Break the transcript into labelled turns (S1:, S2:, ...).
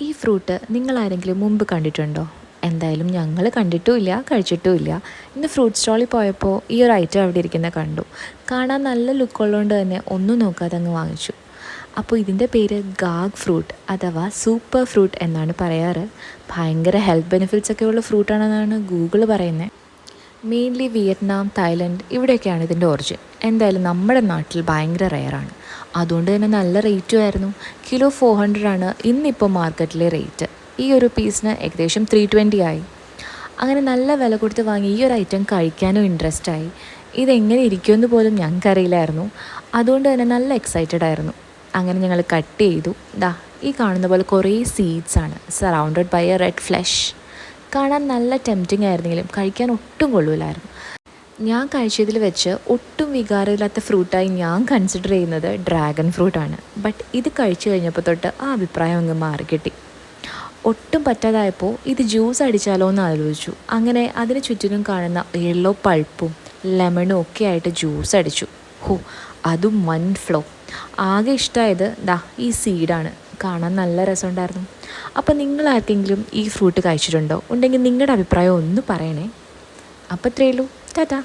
S1: ഈ ഫ്രൂട്ട് നിങ്ങളാരെങ്കിലും മുമ്പ് കണ്ടിട്ടുണ്ടോ? എന്തായാലും ഞങ്ങൾ കണ്ടിട്ടുമില്ല, കഴിച്ചിട്ടുമില്ല. ഇന്ന് ഫ്രൂട്ട് സ്റ്റോളിൽ പോയപ്പോൾ ഈ ഒരു ഐറ്റം അവിടെ ഇരിക്കുന്നത് കണ്ടു. കാണാൻ നല്ല ലുക്കുള്ളതുകൊണ്ട് തന്നെ ഒന്നും നോക്കാതെ അങ്ങ് വാങ്ങിച്ചു. അപ്പോൾ ഇതിൻ്റെ പേര് ഗാഗ് ഫ്രൂട്ട് അഥവാ സൂപ്പർ ഫ്രൂട്ട് എന്നാണ് പറയാറ്. ഭയങ്കര ഹെൽത്ത് ബെനിഫിറ്റ്സ് ഒക്കെ ഉള്ള ഫ്രൂട്ടാണെന്നാണ് ഗൂഗിൾ പറയുന്നത്. മെയിൻലി വിയറ്റ്നാം, തായ്ലൻഡ് ഇവിടെയൊക്കെയാണ് ഇതിൻ്റെ ഒറിജിൻ. എന്തായാലും നമ്മുടെ നാട്ടിൽ ഭയങ്കര റെയറാണ്. അതുകൊണ്ട് തന്നെ നല്ല റേറ്റും ആയിരുന്നു. കിലോ 400 ആണ് ഇന്നിപ്പോൾ മാർക്കറ്റിലെ റേറ്റ്. ഈ ഒരു പീസിന് ഏകദേശം 320 ആയി. അങ്ങനെ നല്ല വില കൊടുത്ത് വാങ്ങി ഈ ഒരു ഐറ്റം കഴിക്കാനും ഇൻട്രസ്റ്റായി. ഇതെങ്ങനെ ഇരിക്കുമെന്ന് പോലും ഞങ്ങൾക്കറിയില്ലായിരുന്നു. അതുകൊണ്ട് തന്നെ നല്ല എക്സൈറ്റഡ് ആയിരുന്നു. അങ്ങനെ ഞങ്ങൾ കട്ട് ചെയ്തു. ഈ കാണുന്ന പോലെ കുറേ സീഡ്സ് ആണ്, surrounded by a red flesh. കാണാൻ നല്ല ടെംപ്റ്റിംഗ് ആയിരുന്നെങ്കിലും കഴിക്കാൻ ഒട്ടും കൊള്ളൂലായിരുന്നു. ഞാൻ കഴിച്ചതിൽ വെച്ച് ഒട്ടും വികാരമില്ലാത്ത ഫ്രൂട്ടായി ഞാൻ കൺസിഡർ ചെയ്യുന്നത് ഡ്രാഗൺ ഫ്രൂട്ടാണ്. ബട്ട് ഇത് കഴിച്ചു കഴിഞ്ഞപ്പോൾ തൊട്ട് ആ അഭിപ്രായം അങ്ങ് മാറിക്കിട്ടി. ഒട്ടും പറ്റാതായപ്പോൾ ഇത് ജ്യൂസ് അടിച്ചാലോ എന്ന് ആലോചിച്ചു. അങ്ങനെ അതിന് ചുറ്റിനും കാണുന്ന യെല്ലോ പൾപ്പും ലെമണും ഒക്കെ ആയിട്ട് ജ്യൂസ് അടിച്ചു. അതും വൺ ഫ്ലോ. ആകെ ഇഷ്ടമായത് ഈ സീഡാണ്. കാണാൻ നല്ല രസമുണ്ടായിരുന്നു. അപ്പോൾ നിങ്ങൾ ആർക്കെങ്കിലും ഈ ഫ്രൂട്ട് കഴിച്ചിട്ടുണ്ടോ? ഉണ്ടെങ്കിൽ നിങ്ങളുടെ അഭിപ്രായം ഒന്ന് പറയണേ. അപ്പോൾ ഇത്രയേ ഉള്ളൂ. ടാറ്റാ.